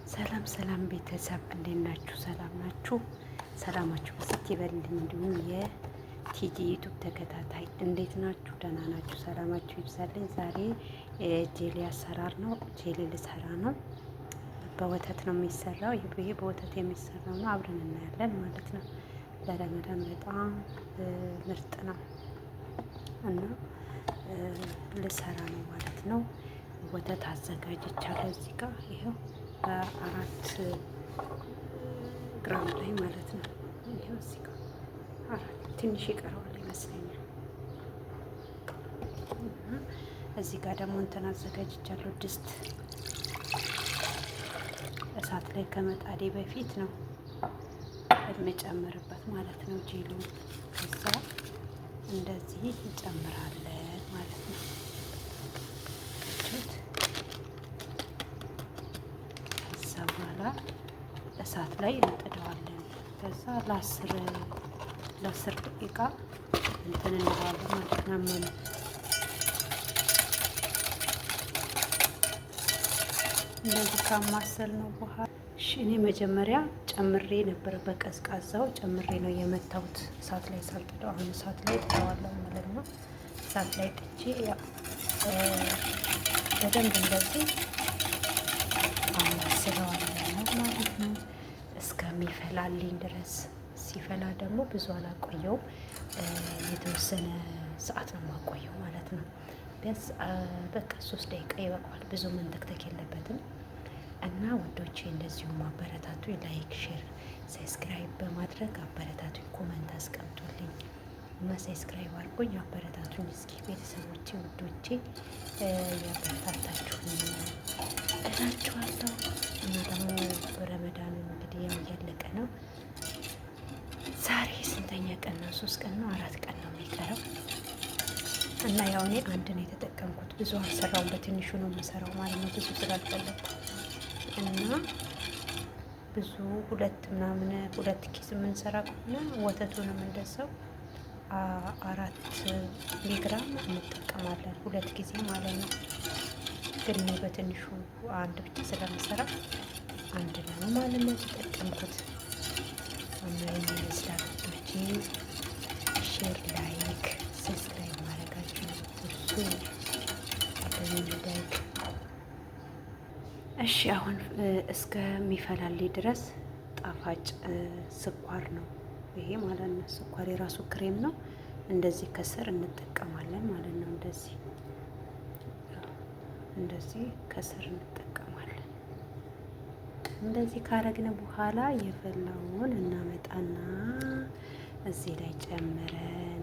ሰላም ሰላም ቤተሰብ እንዴት ናችሁ? ሰላም ናችሁ? ሰላማችሁ ብስት ይበልልኝ። እንዲሁም የቲጂ ዩቱብ ተከታታይ እንዴት ናችሁ? ደህና ናችሁ? ሰላማችሁ ይብዛልኝ። ዛሬ ጄሊ አሰራር ነው። ጄሊ ልሰራ ነው። በወተት ነው የሚሰራው። ይሄ በወተት የሚሰራው ነው። አብረን እናያለን ማለት ነው። ለረመዳን በጣም ምርጥ ነው እና ልሰራ ነው ማለት ነው። ወተት አዘጋጅቻለሁ እዚህ ጋር ይኸው በ4 ግራም ላይ ማለት ነው። ይኸው እዚህ ጋር 4 ትንሽ ይቀረዋል ይመስለኛል። እዚህ ጋር ደግሞ እንትን አዘጋጅቻለሁ ድስት እሳት ላይ ከመጣዴ በፊት ነው የምጨምርበት ማለት ነው ጄሉ። ከዛ እንደዚህ እንጨምራለን ማለት ነው። ከዛ በኋላ እሳት ላይ እንጥደዋለን። ከዛ ለ10 ደቂቃ እንትን እንለዋለን ማለት ነው። እንደዚህ ካማሰል ነው በኋላ እኔ መጀመሪያ ጨምሬ ነበር፣ በቀዝቃዛው ጨምሬ ነው የመታሁት እሳት ላይ ሳልጥደው። አሁን እሳት ላይ ጥደዋለሁ ማለት ነው። እሳት ላይ ጥቼ በደንብ እንደዚህ አማስለዋለሁ ማለት ነው እስከሚፈላልኝ ድረስ። ሲፈላ ደግሞ ብዙ አላቆየውም፣ የተወሰነ ሰዓት ነው የማቆየው ማለት ነው። ቢያንስ በቃ 3 ደቂቃ ይበቃዋል። ብዙ መንተክተክ የለበትም። እና ውዶቼ እንደዚሁም አበረታቱ። ላይክ፣ ሼር፣ ሰብስክራይብ በማድረግ አበረታቱ። ኮመንት አስቀምጡልኝ እና ሰብስክራይብ አድርጎኝ አበረታቱኝ። እስኪ ቤተሰቦቼ ውዶቼ ያበረታታችሁኝ እላችኋለሁ። እና ደግሞ ረመዳኑ እንግዲህ ያው እያለቀ ነው። ዛሬ ስንተኛ ቀን ነው? 3 ቀን ነው 4 ቀን ነው የሚቀረው። እና ያው እኔ አንድ ነው የተጠቀምኩት፣ ብዙ አልሰራውም። በትንሹ ነው የምሰራው ማለት ነው፣ ብዙ ስላልፈለኩ እና ብዙ 2 ኪስ የምንሰራ ከሆነ ወተቱንም እንደዛው 4 ሚሊግራም እንጠቀማለን፣ 2 ጊዜ ማለት ነው። ግን በትንሹ አንድ ብቻ ስለምሰራ አንድ ነው ማለት ነው የተጠቀምኩት። እና የሚመስላል ዶቼ ሼር፣ ላይክ፣ ሰብስክራይብ ማድረጋችሁ እሱ አበሚደግ እሺ። አሁን እስከሚፈላልኝ ድረስ ጣፋጭ ስኳር ነው ይሄ ማለት ነው። ስኳር የራሱ ክሬም ነው። እንደዚህ ከስር እንጠቀማለን ማለት ነው። እንደዚህ ከስር እንጠቀማለን። እንደዚህ ካረግን በኋላ የፈላውን እናመጣና እዚህ ላይ ጨምረን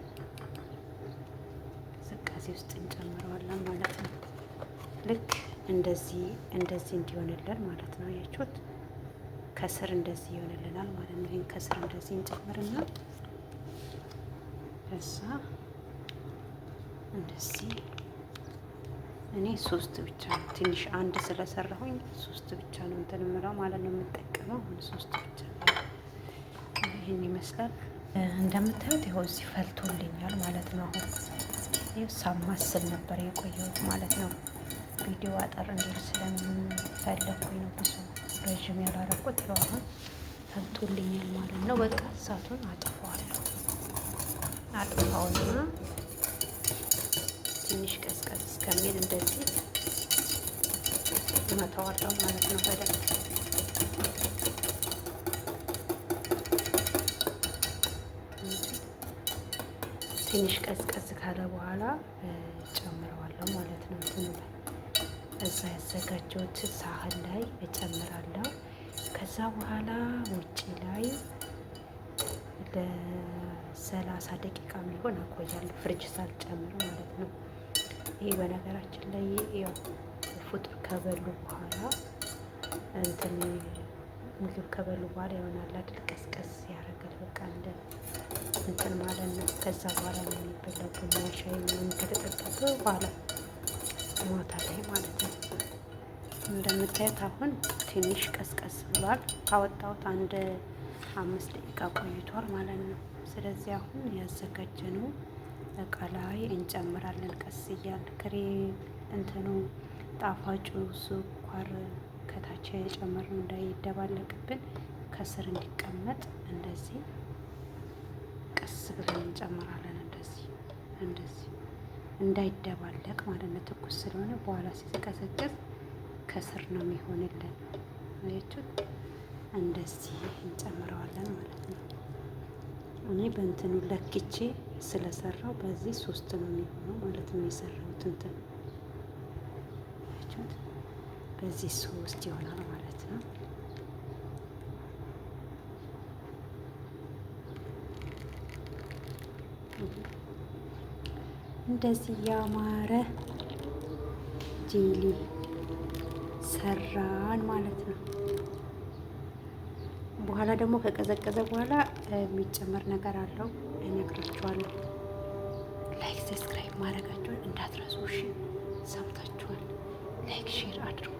ዝቃዜ ውስጥ እንጨምረዋለን ማለት ነው። ልክ እንደዚህ እንዲሆንልን ማለት ነው። ያችሁት ከስር እንደዚህ ይሆንልናል ማለት ነው። ይሄን ከስር እንደዚህ እንጨምርና ከዛ እንደዚህ እኔ 3 ብቻ ነው፣ ትንሽ አንድ ስለሰራሁኝ 3 ብቻ ነው እንትን የምለው ማለት ነው የምጠቀመው። አሁን 3 ብቻ ነው። ይሄን ይመስላል እንደምታዩት። ይኸው እዚህ ፈልቶልኛል ማለት ነው። አሁን ይኸው ሳማስል ነበር የቆየሁት ማለት ነው። ቪዲዮ አጠር እንዲል ስለምፈለኩኝ ነው ብዙ ረዥም ያላረኩት። አሁን ፈልቶልኛል ማለት ነው። በቃ እሳቱን አጥፋዋለሁ። አጥፋውና ትንሽ ቀዝቀዝ እስከሚል እንደዚህ እመታዋለሁ ማለት ነው በደንብ። ትንሽ ቀዝቀዝ ካለ በኋላ ጨምረዋለሁ ማለት ነው። እንትኑ ላይ እዛ ያዘጋጀሁት ሳህን ላይ እጨምራለሁ። ከዛ በኋላ ውጭ ላይ ለ30 ደቂቃ የሚሆን አቆያለሁ፣ ፍሪጅ ሳልጨምር ማለት ነው። ይሄ በነገራችን ላይ ያው ፍጡር ከበሉ በኋላ እንትን ምግብ ከበሉ በኋላ ይሆናል አይደል፣ ቀስቀስ ያደርጋል። በቃ እንደ እንትን ማለት ነው። ከዛ በኋላ ነው የሚበላው። ቡና ሻይ ምናምን ከተጠጣበት በኋላ ማታ ላይ ማለት ነው። እንደምታዩት አሁን ትንሽ ቀስቀስ ብሏል። ካወጣሁት 5 ደቂቃ ቆይቷል ማለት ነው። ስለዚህ አሁን ያዘጋጀነው እቃ ላይ እንጨምራለን ቀስ እያል። እንትኑ ጣፋጩ ስኳር ከታች ብቻ የጨመርነው እንዳይደባለቅብን ከስር እንዲቀመጥ እንደዚህ ቀስ ብለን እንጨምራለን። እንደዚህ እንዳይደባለቅ ማለት ነው። ትኩስ ስለሆነ በኋላ ሲቀዘቅዝ ከስር ነው የሚሆንልን። አያችሁት? እንደዚህ እንጨምረዋለን ማለት ነው። እኔ በእንትኑ ለክቼ ስለሰራው በዚህ 3 ነው የሚሆነው ማለት ነው የሰራሁት እንትን አያችሁት? በዚህ 3 ይሆናል ማለት ነው። እንደዚህ ያማረ ጄሊ ሰራን ማለት ነው። በኋላ ደግሞ ከቀዘቀዘ በኋላ የሚጨመር ነገር አለው እነግራችኋለሁ። ላይክ ሰብስክራይብ ማድረጋችኋል እንዳትረሱ እሺ። ሰምታችኋል። ላይክ ሼር አድርጉ።